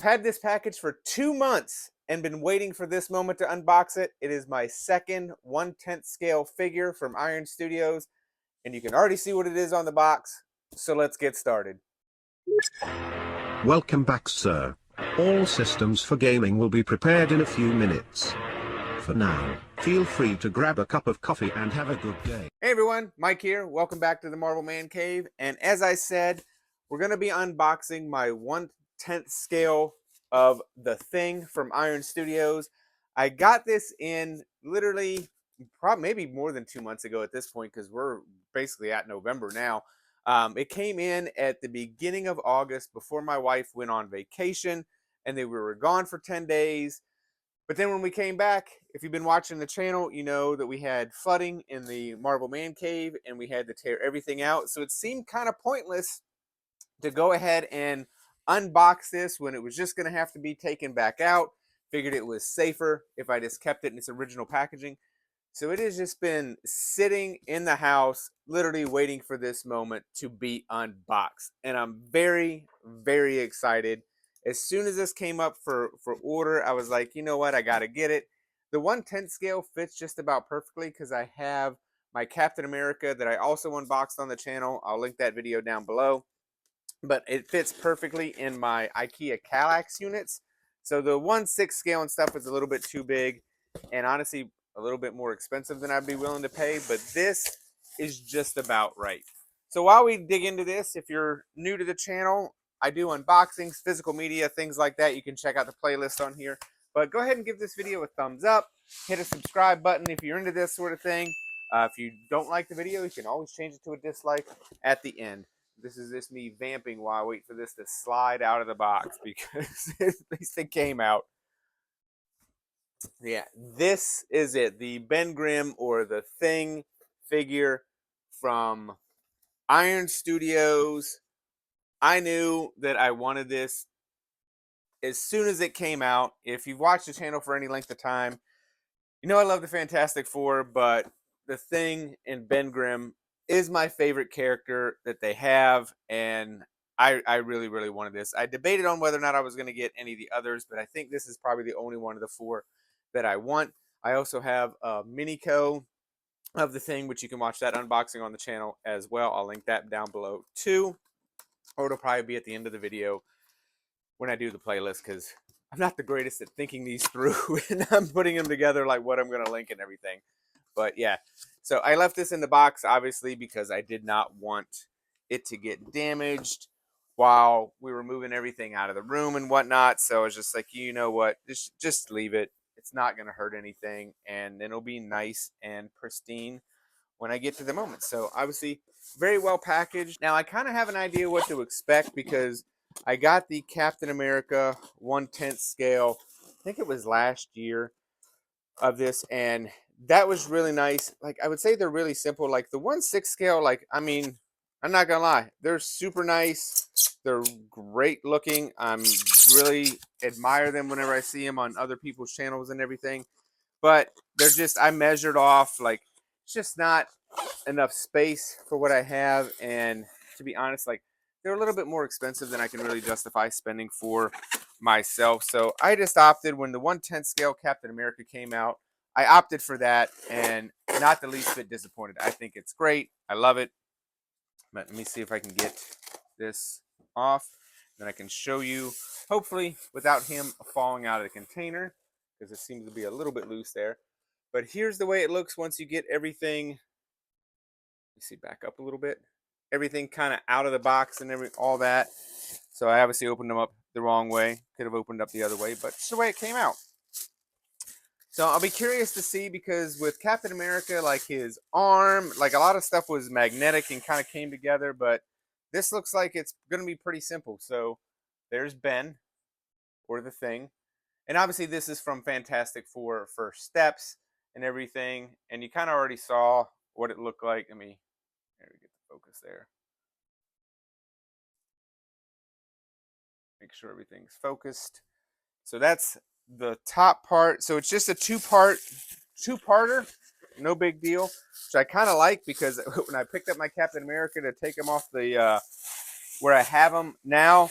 Had this package for 2 months and been waiting for this moment to unbox it. It is my second 1/10 scale figure from Iron Studios, and you can already see what it is on the box. So let's get started. Welcome back, sir. All systems for gaming will be prepared in a few minutes. For now, feel free to grab a cup of coffee and have a good day. Hey everyone, Mike here. Welcome back to the Marvel Man Cave. And as I said, we're going to be unboxing my 1/10 scale of The Thing from Iron Studios. I got this in literally probably maybe more than 2 months ago at this point, because we're basically at November now. It came in at the beginning of August before my wife went on vacation, and we were gone for 10 days. But then when we came back, if you've been watching the channel, you know that we had flooding in the Marvel Man Cave and we had to tear everything out. So it seemed kind of pointless to go ahead and unbox this when it was just going to have to be taken back out. Figured it was safer if I just kept it in its original packaging. So it has just been sitting in the house, literally waiting for this moment to be unboxed. And I'm very, very excited. As soon as this came up for order, I was like, you know what, I got to get it. The 1/10 scale fits just about perfectly because I have my Captain America that I also unboxed on the channel. I'll link that video down below. But it fits perfectly in my IKEA Kallax units. So the 1/6 scale and stuff is a little bit too big, and honestly a little bit more expensive than I'd be willing to pay, but this is just about right. So while we dig into this, if you're new to the channel, I do unboxings, physical media, things like that. You can check out the playlist on here. But go ahead and give this video a thumbs up. Hit a subscribe button if you're into this sort of thing. If you don't like the video, you can always change it to a dislike at the end. This is just me vamping while I wait for this to slide out of the box because at least it came out. Yeah, this is it. The Ben Grimm or The Thing figure from Iron Studios. I knew that I wanted this as soon as it came out. If you've watched the channel for any length of time, you know I love the Fantastic Four, but The Thing and Ben Grimm is my favorite character that they have, and I really, really wanted this. I debated on whether or not I was going to get any of the others, but I think this is probably the only one of the four that I want. I also have a mini-co of The Thing, which you can watch that unboxing on the channel as well. I'll link that down below too, or it'll probably be at the end of the video when I do the playlist, because I'm not the greatest at thinking these through and I'm putting them together, like what I'm going to link and everything. But yeah, so I left this in the box, obviously, because I did not want it to get damaged while we were moving everything out of the room and whatnot. So I was just like, you know what, just leave it. It's not going to hurt anything, and it'll be nice and pristine when I get to the moment. So obviously, very well packaged. Now I kind of have an idea what to expect because I got the Captain America 1/10 scale, I think it was last year, of this, and that was really nice. Like, I would say they're really simple. Like the 1/6 scale, like, I mean, I'm not gonna lie, they're super nice. They're great looking. I'm really admire them whenever I see them on other people's channels and everything. But they're just, I measured off, like, it's just not enough space for what I have. And to be honest, like, they're a little bit more expensive than I can really justify spending for myself. So I just opted, when the 1/10 scale Captain America came out, I opted for that, and not the least bit disappointed. I think it's great. I love it. But let me see if I can get this off. Then I can show you, hopefully without him falling out of the container, because it seems to be a little bit loose there. But here's the way it looks once you get everything. Let me see, back up a little bit. Everything kind of out of the box and all that. So I obviously opened them up the wrong way. Could have opened up the other way, but it's the way it came out. So I'll be curious to see, because with Captain America, like his arm, like a lot of stuff was magnetic and kind of came together, but this looks like it's going to be pretty simple. So there's Ben, or The Thing. And obviously this is from Fantastic Four First Steps and everything. And you kind of already saw what it looked like. Let me, there we get the focus there. Make sure everything's focused. So that's the top part. So it's just a two-parter, no big deal, which I kind of like, because when I picked up my Captain America to take him off the where I have him now,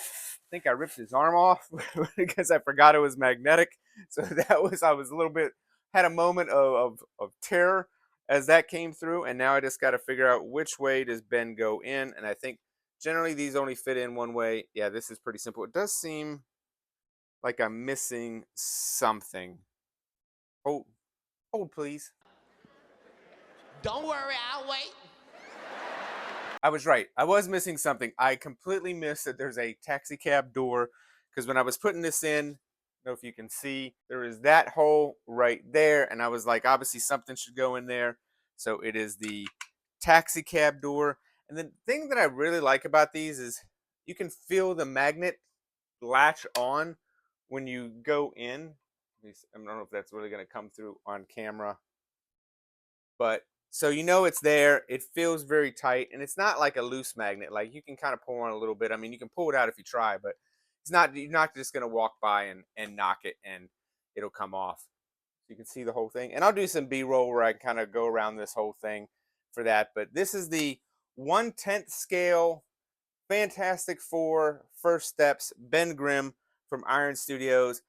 think I ripped his arm off because I forgot it was magnetic. So I was a little bit, had a moment of terror as that came through. And now I just got to figure out which way does Ben go in. And I think generally these only fit in one way. Yeah, this is pretty simple. It does seem like I'm missing something. Hold, hold please. Don't worry, I'll wait. I was right. I was missing something. I completely missed that there's a taxi cab door because when I was putting this in, I don't know if you can see, there is that hole right there. And I was like, obviously something should go in there. So it is the taxi cab door. And the thing that I really like about these is you can feel the magnet latch on when you go in. I don't know if that's really going to come through on camera, but so you know it's there. It feels very tight, and it's not like a loose magnet. Like you can kind of pull on a little bit. I mean, you can pull it out if you try, but it's not. You're not just gonna walk by and knock it, and it'll come off. So you can see the whole thing. And I'll do some B-roll where I kind of go around this whole thing for that. But this is the 1/10 scale Fantastic Four First Steps Ben Grimm from Iron Studios.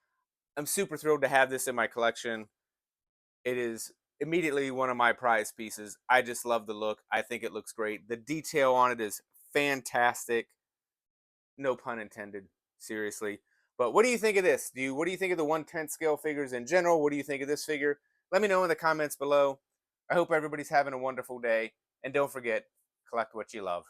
I'm super thrilled to have this in my collection. It is immediately one of my prize pieces. I just love the look. I think it looks great. The detail on it is fantastic. No pun intended, seriously. But what do you think of this? What do you think of the 1/10 scale figures in general? What do you think of this figure? Let me know in the comments below. I hope everybody's having a wonderful day. And don't forget, collect what you love.